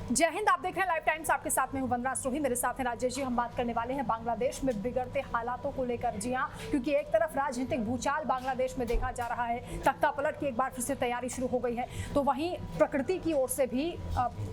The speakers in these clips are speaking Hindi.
जय हिंद। आप देख रहे हैं लाइव टाइम्स, आपके साथ में हूं वंदना स्रोही, मेरे साथ हैं राजेश जी। हम बात करने वाले हैं बांग्लादेश में बिगड़ते हालातों को लेकर। जी हां, क्योंकि एक तरफ राजनीतिक भूचाल बांग्लादेश में देखा जा रहा है, तख्ता पलट की एक बार फिर से तैयारी शुरू हो गई है, तो वहीं प्रकृति की ओर से भी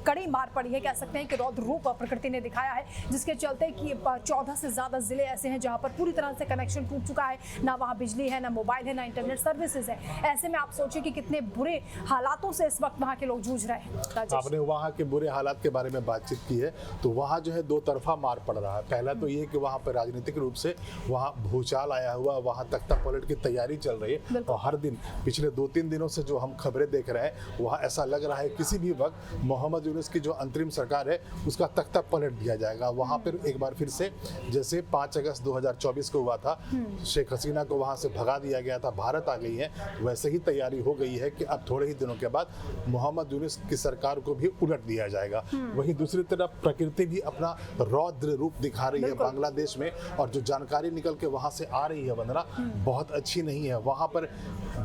कड़ी मार पड़ी है। कह सकते हैं कि रौद्र रूप प्रकृति ने दिखाया है, जिसके चलते कि 14 से ज्यादा जिले ऐसे हैं जहां पर पूरी तरह से कनेक्शन टूट चुका है। ना वहां बिजली है, ना मोबाइल है, ना इंटरनेट सर्विसेज है। ऐसे में आप सोचिए कि कितने बुरे हालातों से इस वक्त वहां के लोग जूझ रहे हैं। आपने वहाँ के बुरे हालात के बारे में बातचीत की है, तो वहाँ जो है दो तरफा मार पड़ रहा है। पहला तो ये कि वहाँ पर राजनीतिक रूप से वहाँ भूचाल आया हुआ, वहाँ तख्ता पलट की तैयारी चल रही है और हर दिन पिछले 2-3 दिनों से जो हम खबरें देख रहे हैं, वहाँ ऐसा लग रहा है किसी भी वक्त मोहम्मद यूनुस की जो अंतरिम सरकार है उसका तख्ता पलट दिया जाएगा। वहाँ पर एक बार फिर से जैसे 5 अगस्त 2024 को हुआ था, शेख हसीना को वहाँ से भगा दिया गया था, भारत आ गई है, वैसे ही तैयारी हो गई है कि अब थोड़े ही दिनों के बाद मोहम्मद यूनुस की सरकार को भी उलट दिया जाएगा। वहीं दूसरी तरफ प्रकृति भी अपना रौद्र रूप दिखा रही है बांग्लादेश में, और जो जानकारी निकल के वहां से आ रही है वंदना, बहुत अच्छी नहीं है। वहां पर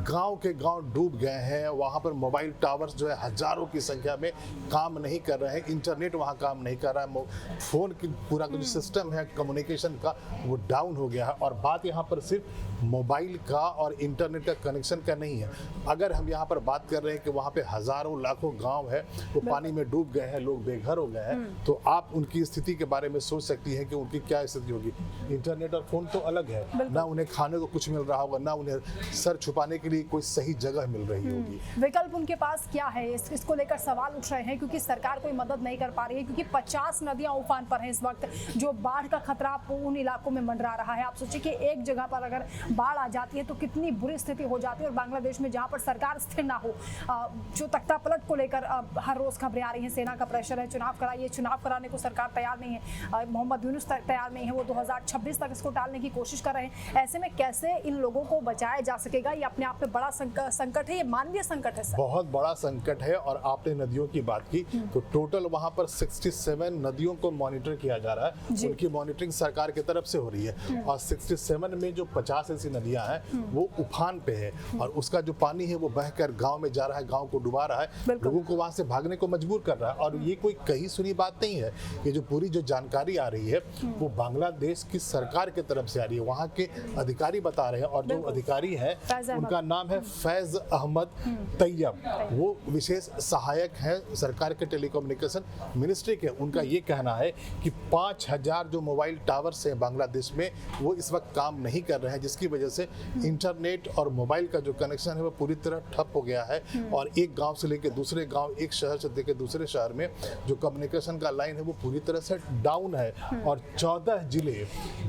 गांव के गांव डूब गए हैं, वहां पर मोबाइल टावर्स जो है हजारों की संख्या में काम नहीं कर रहे हैं, इंटरनेट वहां काम नहीं कर रहा है, फोन की पूरा जो सिस्टम है कम्युनिकेशन का वो डाउन हो गया है। और बात यहाँ पर सिर्फ मोबाइल का और इंटरनेट का कनेक्शन का नहीं है। अगर हम यहाँ पर बात कर रहे हैं कि वहाँ पे हजारों लाखों गांव है वो पानी में डूब गए हैं, लोग बेघर हो गए हैं, तो आप उनकी स्थिति के बारे में सोच सकती हैं कि उनकी क्या स्थिति होगी। इंटरनेट और फोन तो अलग है, ना उन्हें खाने को कुछ मिल रहा होगा, ना उन्हें सर छुपाने के लिए कोई सही जगह मिल रही होगी। विकल्प उनके पास क्या है, इसको लेकर सवाल उठ रहे हैं, क्योंकि सरकार कोई मदद नहीं कर पा रही है, क्योंकि 50 नदियां उफान पर हैं इस वक्त। जो बाढ़ का खतरा उन इलाकों में मंडरा रहा है। आप सोचिए कि एक जगह पर अगर बाढ़ आ जाती है तो कितनी बुरी स्थिति हो जाती है। और बांग्लादेश में जहां पर सरकार स्थिर ना हो, जो तख्ता पलट को लेकर हर रोज खबरें आ रही हैं, सेना का प्रेशर है, चुनाव कराइए, चुनाव कराने को सरकार तैयार नहीं है, मोहम्मद यूनुस तैयार नहीं है, वो 2026 तक इसको टालने की कोशिश कर रहे हैं। ऐसे में कैसे इन लोगों को बचाया जा सकेगा? ये अपने आप में बड़ा संकट है, ये मानवीय संकट है सर। बहुत बड़ा संकट है। और आपने नदियों की बात की, तो टोटल वहां पर 67 नदियों को मॉनिटर किया जा रहा है, उनकी मॉनिटरिंग सरकार की तरफ से हो रही है। और 67 में जो 50 ऐसी नदियां हैं वो उफान पे है, और उसका जो पानी है वो बहकर गांव में जा रहा है, गांव को डुबा रहा है, लोगों को वहां से भागने को मजबूर कर रहा है। और ये कोई कहीं सुनी बात नहीं है, ये जो पूरी जो जानकारी आ रही है वो बांग्लादेश की सरकार की तरफ से आ रही है, वहां के अधिकारी बता रहे हैं। और जो अधिकारी है उनका नाम है फैज अहमद तैयब, वो विशेष सहायक है सरकार के टेलीकम्युनिकेशन मिनिस्ट्री के। उनका ये कहना है कि 5000 जो मोबाइल टावर्स हैं बांग्लादेश में वो इस वक्त काम नहीं कर रहे हैं, जिसकी वजह से इंटरनेट और मोबाइल का जो कनेक्शन है वो पूरी तरह ठप हो गया है। और एक गांव से लेकर दूसरे गांव, एक शहर से लेकर दूसरे शहर में जो कम्युनिकेशन का लाइन है वो पूरी तरह से डाउन है। और 14 जिले,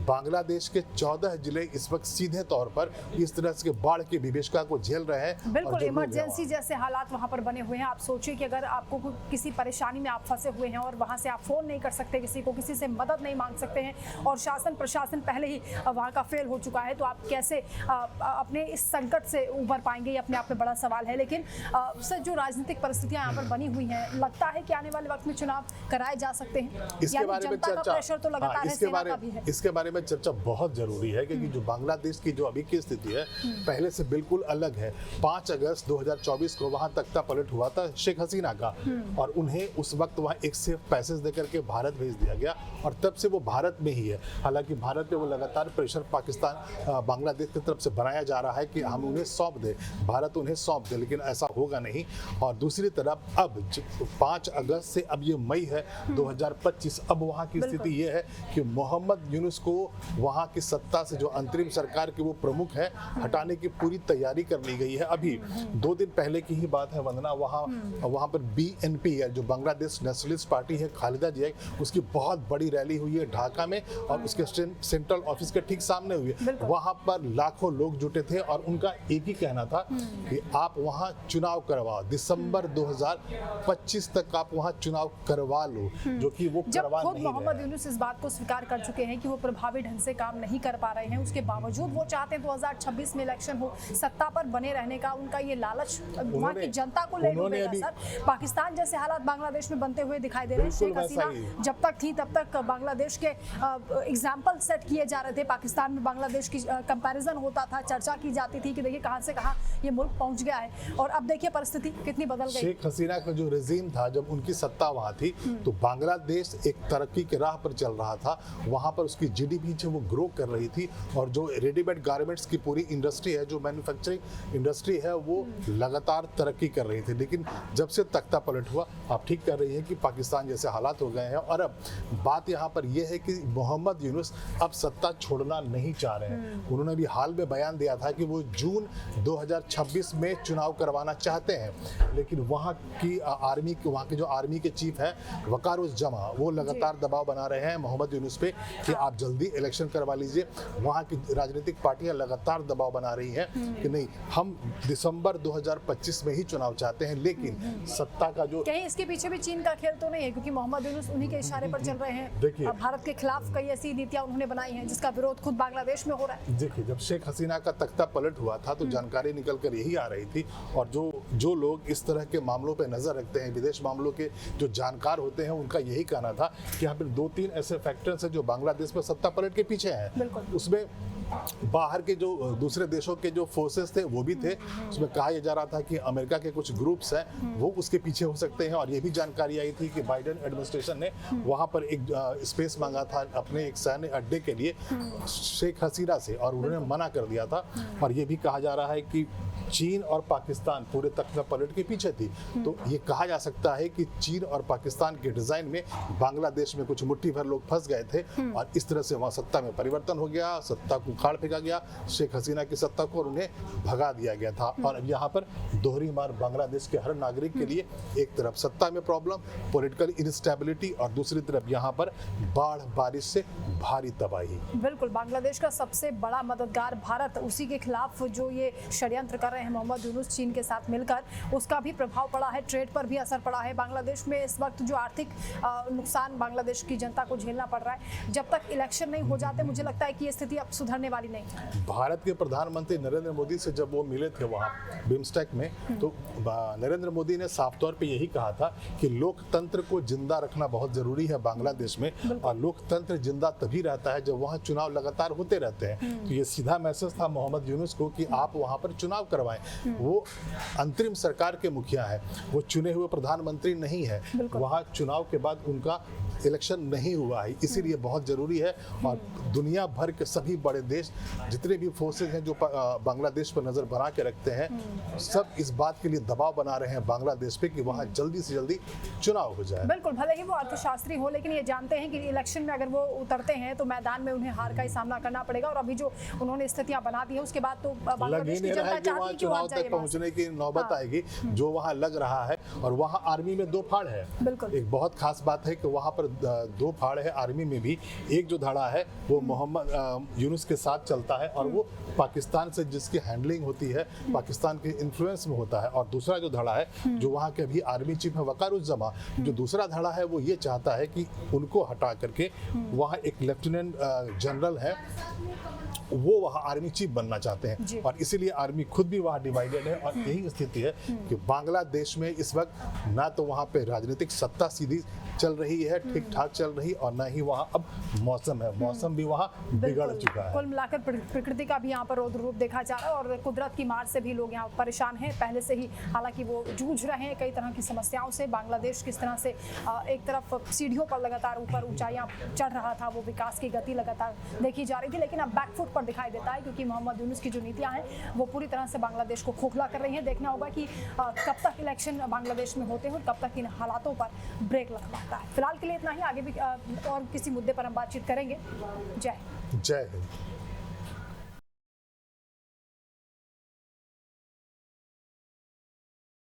बांग्लादेश के 14 जिले इस वक्त सीधे तौर पर इस तरह से बाढ़ की विभीषिका को झेल रहे हैं। बिल्कुल इमरजेंसी जैसे हालात वहां पर बने हुए हैं। आप सोचिए कि अगर आपको किसी परेशानी में आप फंसे हुए हैं और वहां से आप फोन नहीं कर सकते, किसी को, किसी से मदद नहीं मांग सकते हैं, और शासन प्रशासन पहले ही वहां का फेल हो चुका है, तो आप कैसे अपने इस संकट से उभर पाएंगे? ये अपने आप में बड़ा सवाल है। लेकिन सर, जो राजनीतिक परिस्थितियां यहाँ पर बनी हुई हैं, लगता है कि आने वाले वक्त में चुनाव कराए जा सकते हैं? इसके बारे में चर्चा, प्रेशर तो लगातार है, सेना का भी है। इसके बारे में चर्चा बहुत जरूरी है, क्योंकि जो बांग्लादेश की जो अभी की स्थिति है पहले से बिल्कुल अलग है। 5 अगस्त 2024 को वहां तख्ता पलट हुआ था शेख हसीना का, और उन्हें उस वक्त वहां एक सेफ पैसेज देकर के भारत भेज दिया गया, और तब से वो भारत में ही है। हालांकि भारत पे वो लगातार प्रेशर पाकिस्तान बांग्लादेश की तरफ से बनाया जा रहा है कि हम उन्हें सौंप दे, भारत उन्हें सौंप दे, लेकिन ऐसा होगा नहीं। और दूसरी तरफ अब 5 अगस्त से अब ये मई है 2025, अब वहाँ की स्थिति ये है कि मोहम्मद यूनुस को वहाँ की सत्ता से, जो अंतरिम सरकार के वो प्रमुख है, हटाने की पूरी तैयारी कर ली गई है। अभी 2 दिन पहले की ही बात है वंदना, वहाँ पर BNP है, जो बांग्लादेश नेशनलिस्ट पार्टी है, खालिदा जिया, उसकी बहुत बड़ी रैली हुई है ढाका में, और उसके सेंट्रल ऑफिस के ठीक सामने हुई है। वहाँ पर लाखों लोग जुटे थे, और उनका एक ही कहना था कि आप वहाँ चुनाव करवाओ, दिसंबर 2025 तक आप वहाँ चुनाव करवा लो, जो कि वो करवा नहीं रहे। मोहम्मद यूनुस इस बात को स्वीकार कर चुके हैं कि वो प्रभावी ढंग से काम नहीं कर पा रहे हैं, उसके बावजूद वो चाहते हैं 2026 में इलेक्शन हो, सत्ता पर बने रहने का उनका ये लालच वहाँ की जनता को ले डूबेगा सर। पाकिस्तान जैसे हालात बांग्लादेश में बनते हुए दिखाई दे रहे हैं। शेख हसीना जब तक थी तब तक बांग्लादेश के एग्जाम्पल सेट किए जा रहे थे, पाकिस्तान में बांग्लादेश की कंपैरिजन होता था, चर्चा की जाती थी कि देखिए कहां से कहां ये मुल्क पहुंच गया है। और अब देखिए परिस्थिति कितनी बदल गई। शेख हसीना का जो रेजिम था, जब उनकी उनकी सत्ता वहाँ थी, तो बांग्लादेश एक तरक्की के राह पर चल रहा था। वहाँ पर उसकी जीडीपी जो वो ग्रो कर रही थी, और जो रेडीमेड गारमेंट्स की पूरी इंडस्ट्री है, जो मैन्युफैक्चरिंग इंडस्ट्री है, वो लगातार तरक्की कर रही थी। लेकिन जब से तख्ता पलट हुआ, आप ठीक कर रही है कि पाकिस्तान जैसे हालात हो गए हैं। और अब बात यहाँ पर यह है कि मोहम्मद यूनुस अब सत्ता छोड़ना नहीं चाह रहे हैं। उन्होंने भी हाल में बयान दिया था कि वो जून 2026 में चुनाव करवाना चाहते हैं, लेकिन वहाँ की वहाँ के जो आर्मी के चीफ है वकारुज्जमा, वो लगातार दबाव बना रहे हैं मोहम्मद यूनुस पे कि आप जल्दी इलेक्शन करवा लीजिए। वहाँ की राजनीतिक पार्टियां लगातार दबाव बना रही हैं कि नहीं, हम दिसंबर 2025 में ही चुनाव चाहते हैं। लेकिन सत्ता का जो कहीं इसके पीछे भी चीन का खेल तो नहीं है, क्योंकि मोहम्मद यूनुस उन्हीं के इशारे पर चल रहे हैं। देखिए, भारत के खिलाफ कई ऐसी नीतियां उन्होंने बनाई हैं जिसका विरोध खुद बांग्लादेश में हो रहा है। देखिए, जब शेख हसीना का तख्ता पलट हुआ था तो जानकारी निकल कर यही आ रही थी, और जो लोग इस तरह के मामलों पे नजर रखते हैं, विदेश मामलों के जो जानकार होते हैं, उनका यही कहना था कि यहाँ पे 2-3 ऐसे फैक्टर्स हैं जो बांग्लादेश में सत्ता पलट के पीछे हैं। उसमें बाहर के जो दूसरे देशों के जो फोर्सेस थे वो भी थे। उसमें कहा यह जा रहा था कि अमेरिका के कुछ ग्रुप्स हैं वो उसके पीछे हो सकते हैं, और ये भी जानकारी आई थी कि बाइडेन एडमिनिस्ट्रेशन ने वहां पर एक स्पेस मांगा था अपने एक सैन्य अड्डे के लिए शेख हसीना से, और उन्होंने मना कर दिया था। और ये भी कहा जा रहा है कि चीन और पाकिस्तान पूरे तख्ता पलट के पीछे थी। तो ये कहा जा सकता है कि चीन और पाकिस्तान के डिजाइन में बांग्लादेश में कुछ मुट्ठी भर लोग फंस गए थे, और इस तरह से वहाँ सत्ता में परिवर्तन हो गया, सत्ता को उखाड़ फेंका गया, शेख हसीना की सत्ता को, और उन्हें भगा दिया गया था। और अब यहाँ पर दोहरी मार बांग्लादेश के हर नागरिक के लिए, एक तरफ सत्ता में प्रॉब्लम, पॉलिटिकल इंस्टेबिलिटी, और दूसरी तरफ यहाँ पर बाढ़ बारिश से भारी तबाही। बिल्कुल, बांग्लादेश का सबसे बड़ा मददगार भारत, उसी के खिलाफ जो ये षड्यंत्र कर रहे हैं मोहम्मद यूनुस चीन के साथ मिलकर, उसका भी प्रभाव पड़ा है, ट्रेड पर भी असर पड़ा है। बांग्लादेश में इस वक्त जो आर्थिक नुकसान बांग्लादेश की जनता को झेलना पड़ रहा है, जब तक इलेक्शन नहीं हो जाते मुझे लगता है कि ये स्थिति अब सुधरने वाली नहीं। भारत के प्रधानमंत्री नरेंद्र मोदी से जब वो मिले थे वहाँ बिम्स्टेक में, तो नरेंद्र मोदी ने साफ तौर पे यही कहा था कि लोकतंत्र को जिंदा रखना बहुत जरूरी है बांग्लादेश में, और लोकतंत्र जिंदा तभी रहता है जब वहाँ चुनाव लगातार होते रहते हैं। तो ये सीधा मैसेज था मोहम्मद यूनुस को कि आप वहाँ पर चुनाव करवाएं। वो अंतरिम सरकार के मुखिया है, वो चुने हुए प्रधानमंत्री नहीं है। वहाँ चुनाव के बाद उनका इलेक्शन नहीं हुआ है, इसीलिए बहुत जरूरी है। और दुनिया भर के सभी बड़े देश, जितने भी फोर्सेज हैं जो बांग्लादेश पर नजर बना के रखते हैं, सब इस बात के लिए दबाव बना रहे हैं बांग्लादेश पे कि वहाँ जल्दी से जल्दी चुनाव हो जाए। बिल्कुल, भले ही वो अर्थशास्त्री हो, लेकिन ये जानते हैं कि इलेक्शन में अगर वो उतरते हैं तो मैदान में उन्हें हार का ही सामना करना पड़ेगा। और अभी जो उन्होंने स्थितियां बना दी है, उसके बाद तो बांग्लादेश की जनता चाहती है कि चुनाव तक पहुंचने की नौबत आएगी, जो वहाँ लग रहा है। और वहाँ आर्मी में 2 फाड़ है। एक बहुत खास बात है कि वहाँ पर 2 फाड़ है आर्मी में भी। एक जो धड़ा है वो मोहम्मद यूनुस के साथ चलता है, और वो पाकिस्तान से जिसकी हैंडलिंग होती है, पाकिस्तान के इन्फ्लुएंस में होता है। और दूसरा जो धड़ा है, जो वहाँ के अभी आर्मी चीफ है वकारुज्जमा, जो दूसरा धड़ा है वो ये चाहता है कि उनको हटा करके वहाँ एक लेफ्टिनेंट जनरल है, वो वहाँ आर्मी चीफ बनना चाहते हैं। और इसीलिए आर्मी खुद भी वहाँ डिवाइडेड है। और यही स्थिति है कि बांग्लादेश में इस वक्त ना तो वहाँ पे राजनीतिक सत्ता सीधी चल रही है, ठीक ठाक चल रही, और ना ही वहाँ अब मौसम है, मौसम भी वहाँ बिगड़ चुका है। कुल मिलाकर प्रकृति का भी यहाँ पर रौद्र रूप देखा जा रहा है, और कुदरत की मार से भी लोग यहाँ परेशान हैं पहले से ही। हालांकि वो जूझ रहे हैं कई तरह की समस्याओं से। बांग्लादेश किस तरह से एक तरफ सीढ़ियों पर लगातार ऊपर ऊंचाइयाँ चढ़ रहा था, वो विकास की गति लगातार देखी जा रही थी, लेकिन अब बैकफुट पर दिखाई देता है, क्योंकि मोहम्मद यूनुस की जो नीतियाँ हैं वो पूरी तरह से बांग्लादेश को खोखला कर रही हैं। देखना होगा कि कब तक इलेक्शन बांग्लादेश में होते हैं और कब तक इन हालातों पर ब्रेक लग पाता है। फिलहाल के लिए इतना ही, आगे भी और किसी मुद्दे पर हम बातचीत करेंगे। जय हिंद।